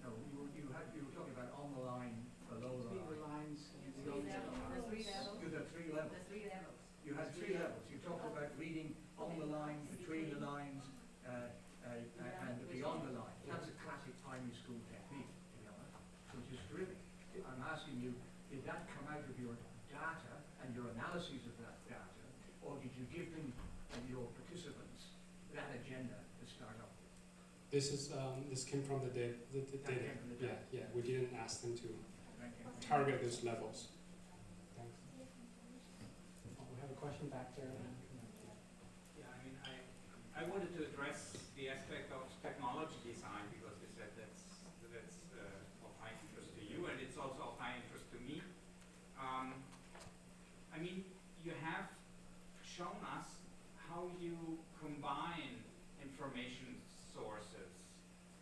[SPEAKER 5] No, you were talking about on the line, below the line.
[SPEAKER 3] Three levels.
[SPEAKER 5] You had three levels.
[SPEAKER 3] The three levels.
[SPEAKER 5] You had three levels. You talked about reading on the line, between the lines, and beyond the line. That's a classic primary school technique, to be honest, which is terrific. I'm asking you, did that come out of your data and your analyses of that data, or did you give them and your participants that agenda to start off with?
[SPEAKER 2] This came from the data.
[SPEAKER 5] came from the data.
[SPEAKER 2] Yeah. We didn't ask them to
[SPEAKER 5] Thank you.
[SPEAKER 2] target those levels. Thanks. Oh, we have a question back there.
[SPEAKER 6] Yeah, I mean, I wanted to address the aspect of technology design because you said that's of high interest to you, and it's also of high interest to me. I mean, you have shown us how you combine information sources,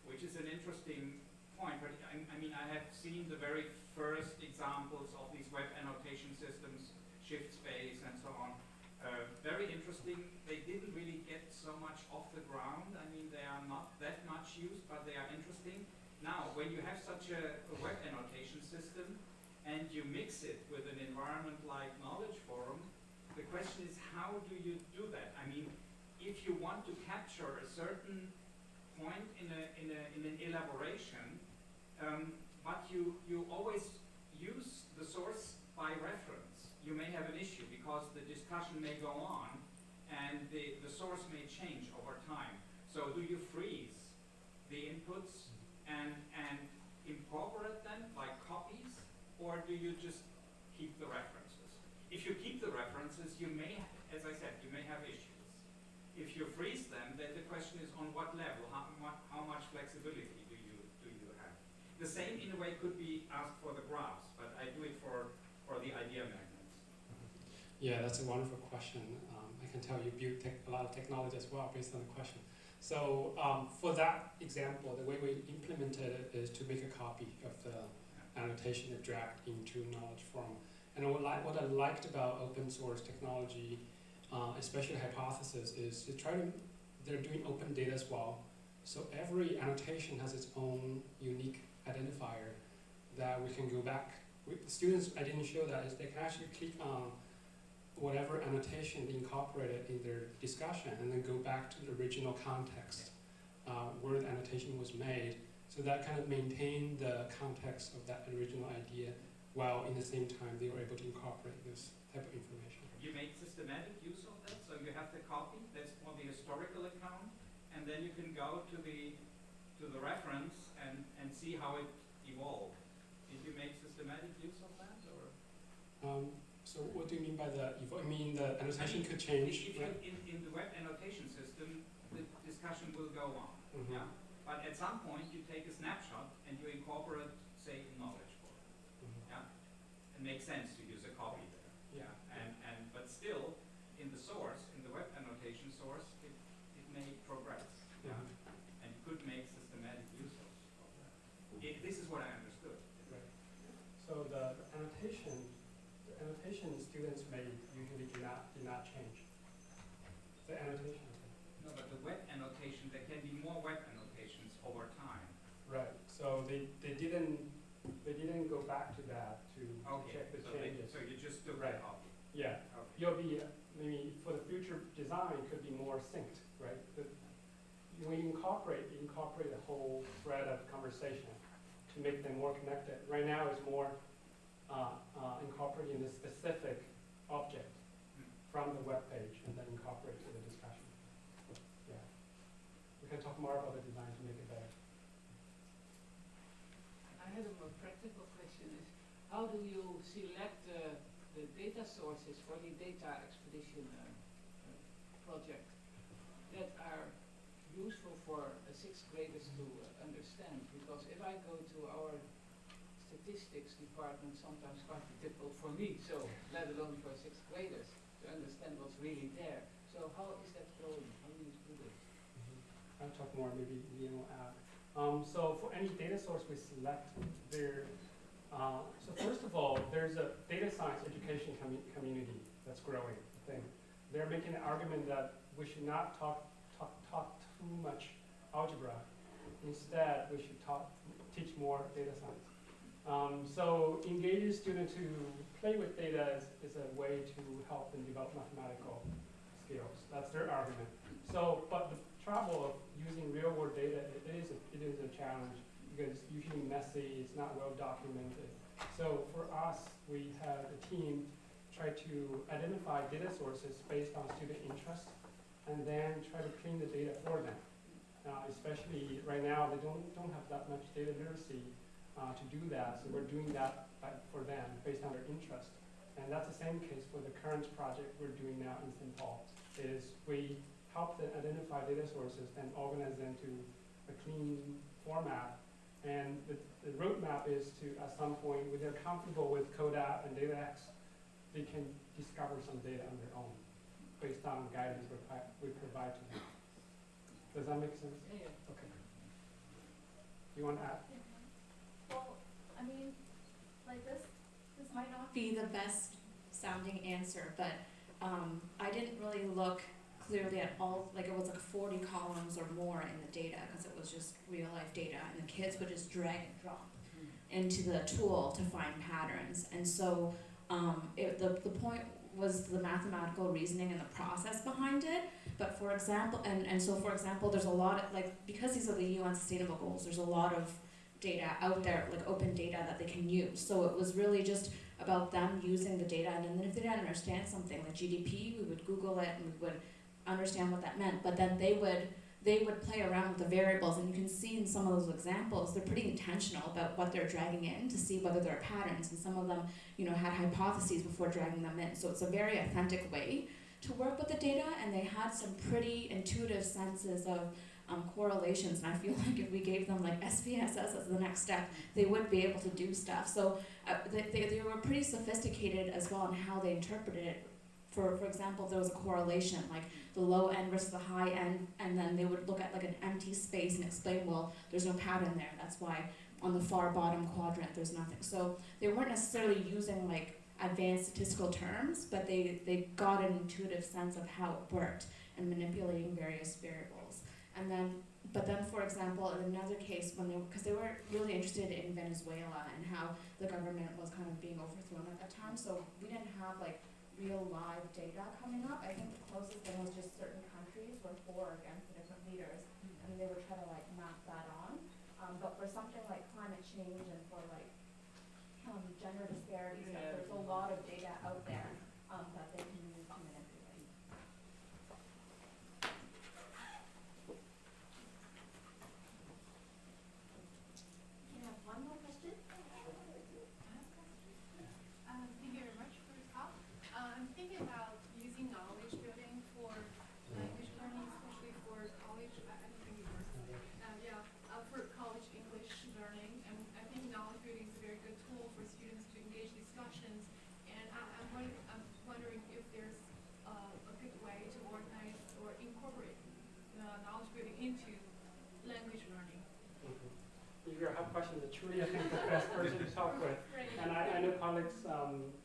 [SPEAKER 6] which is an interesting point. But I mean, I have seen the very first examples of these web annotation systems, shift space, and so on. Very interesting. They didn't really get so much off the ground. I mean, they are not that much used, but they are interesting. Now, when you have such a web annotation system and you mix it with an environment like Knowledge Forum, the question is, how do you do that? I mean, if you want to capture a certain point in an elaboration, but you always use the source by reference, you may have an issue because the discussion may go on and the source may change over time. So do you freeze the inputs and incorporate them like copies, or do you just keep the references? If you keep the references, you may, as I said, you may have issues. If you freeze them, then the question is on what level, how much flexibility do you have? The same in a way could be asked for the graphs, but I do it for the idea magnets.
[SPEAKER 2] Yeah, that's a wonderful question. I can tell you built a lot of technology as well based on the question. So for that example, the way we implemented it is to make a copy of the annotation and drag into Knowledge Forum. And what I liked about open source technology, especially Hypothesis, is they're doing open data as well. So every annotation has its own unique identifier that we can go back. The students, I didn't show that, is they can actually click on whatever annotation incorporated in their discussion and then go back to the original context where the annotation was made. So that kind of maintained the context of that original idea while in the same time they were able to incorporate this type of information.
[SPEAKER 6] You make systematic use of that, so you have the copy, that's for the historical account, and then you can go to the reference and see how it evolved. Did you make systematic use of that, or?
[SPEAKER 2] So what do you mean by that? You mean the annotation could change?
[SPEAKER 6] If
[SPEAKER 2] Right?
[SPEAKER 6] in the web annotation system, the discussion will go on.
[SPEAKER 2] Mm-hmm.
[SPEAKER 6] Yeah? But at some point, you take a snapshot and you incorporate, say, Knowledge Forum.
[SPEAKER 2] Mm-hmm.
[SPEAKER 6] Yeah? It makes sense to use a copy there.
[SPEAKER 2] Yeah.
[SPEAKER 6] But still, in the source, in the web annotation source, it may progress. Yeah?
[SPEAKER 2] Mm-hmm.
[SPEAKER 6] And you could make systematic use of that. This is what I understood.
[SPEAKER 2] Right. So the annotation students may usually do not change. The annotation.
[SPEAKER 6] No, but the web annotation, there can be more web annotations over time.
[SPEAKER 2] Right. So they they didn't go back to that to check the changes.
[SPEAKER 6] So you just took
[SPEAKER 2] Right.
[SPEAKER 6] that off.
[SPEAKER 2] Yeah,
[SPEAKER 6] Okay.
[SPEAKER 2] you'll be, maybe for the future design, could be more synced, right? When you incorporate the whole thread of conversation to make them more connected. Right now, it's more incorporating the specific object from the web page and then incorporate to the discussion. Yeah. We can talk more about the design to make it better.
[SPEAKER 7] I had a more practical question is, how do you select the data sources for the data expedition project that are useful for sixth graders to understand? Because if I go to our statistics department, sometimes quite difficult for me, so let alone for sixth graders to understand what's really there. So how is that going? How do you do this?
[SPEAKER 2] I'll talk more, maybe Ian will add. So for any data source we select, so first of all, there's a data science education community that's growing. I think they're making an argument that we should not talk too much algebra. Instead, we should teach more data science. So engaging students to play with data is a way to help them develop mathematical skills. That's their argument. So, but the trouble of using real-world data, it is a challenge because it's usually messy, it's not well documented. So for us, we have a team try to identify data sources based on student interest and then try to clean the data for them. Especially right now, they don't have that much data literacy to do that, so we're doing that for them based on their interest. And that's the same case for the current project we're doing now in St. Paul, is we help them identify data sources and organize them to a clean format. And the roadmap is to, at some point, when they're comfortable with CODAP and DataX, they can discover some data on their own based on guidance we provide to them. Does that make sense?
[SPEAKER 7] Yeah.
[SPEAKER 2] Okay. You want to add?
[SPEAKER 4] Well, I mean, like this might not be the best sounding answer, but I didn't really look clearly at all, like it was like 40 columns or more in the data because it was just real life data and the kids would just drag and drop into the tool to find patterns. And so the point was the mathematical reasoning and the process behind it. But for example, and so for example, there's a lot of, like, because these are the UN Sustainable Goals, there's a lot of data out there, like open data that they can use. So it was really just about them using the data, and then if they didn't understand something like GDP, we would Google it and we would understand what that meant. But then they would play around with the variables, and you can see in some of those examples, they're pretty intentional about what they're dragging in to see whether there are patterns, and some of them, had hypotheses before dragging them in. So it's a very authentic way to work with the data, and they had some pretty intuitive senses of correlations, and I feel like if we gave them like SPSS as the next step, they would be able to do stuff. So they were pretty sophisticated as well in how they interpreted it. For example, if there was a correlation, like the low end versus the high end, and then they would look at like an empty space and explain, well, there's no pattern there. That's why on the far bottom quadrant there's nothing. So they weren't necessarily using like advanced statistical terms, but they got an intuitive sense of how it worked and manipulating various variables. But then, for example, in another case, because they were really interested in Venezuela and how the government was kind of being overthrown at that time, so we didn't have like real live data coming up. I think the closest thing was just certain countries were for or against the different leaders, and they would try to like map that on. But for something like climate change and for like gender disparities, there's a lot of data out there that they can use to manipulate.
[SPEAKER 1] We have one more question.
[SPEAKER 8] Thank you very much for your talk. I'm thinking about using knowledge building for language learning, especially for college, I don't think university. For college English learning, and I think knowledge building is a very good tool for students to engage discussions. And I'm wondering if there's a good way to organize or incorporate knowledge building into language learning.
[SPEAKER 2] If you have questions, truly I think the best person to talk with.
[SPEAKER 8] Right.
[SPEAKER 2] And I know colleagues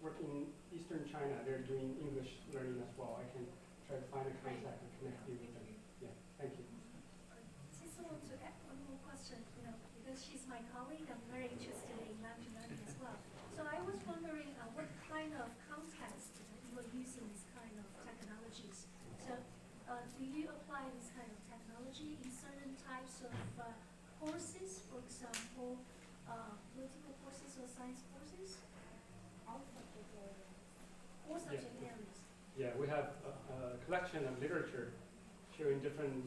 [SPEAKER 2] working in Eastern China, they're doing English learning as well. I can try to find a contact and connect you with them. Yeah, thank you.
[SPEAKER 9] Just want to add one more question, because she's my colleague, I'm very interested in language learning as well. So I was wondering what kind of context you are using this kind of technologies. So do you apply this kind of technology in certain types of courses, for example, political courses or science courses? All subject areas. All subject areas.
[SPEAKER 2] Yeah, we have a collection of literature showing different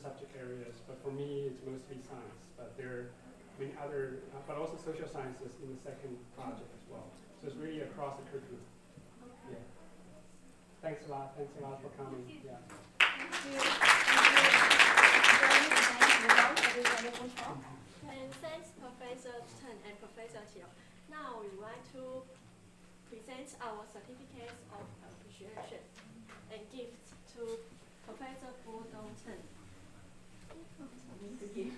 [SPEAKER 2] subject areas, but for me it's mostly science, but there are many other, but also social sciences in the second project as well. So it's really across the curriculum.
[SPEAKER 9] Okay.
[SPEAKER 2] Yeah. Thanks a lot for coming.
[SPEAKER 9] Thank you.
[SPEAKER 2] Yeah.
[SPEAKER 1] Thank you.
[SPEAKER 10] And thanks Professor Chen and Professor Qiu. Now we want to present our certificates of appreciation and gifts to Professor Bodong Chen.
[SPEAKER 1] Thank you.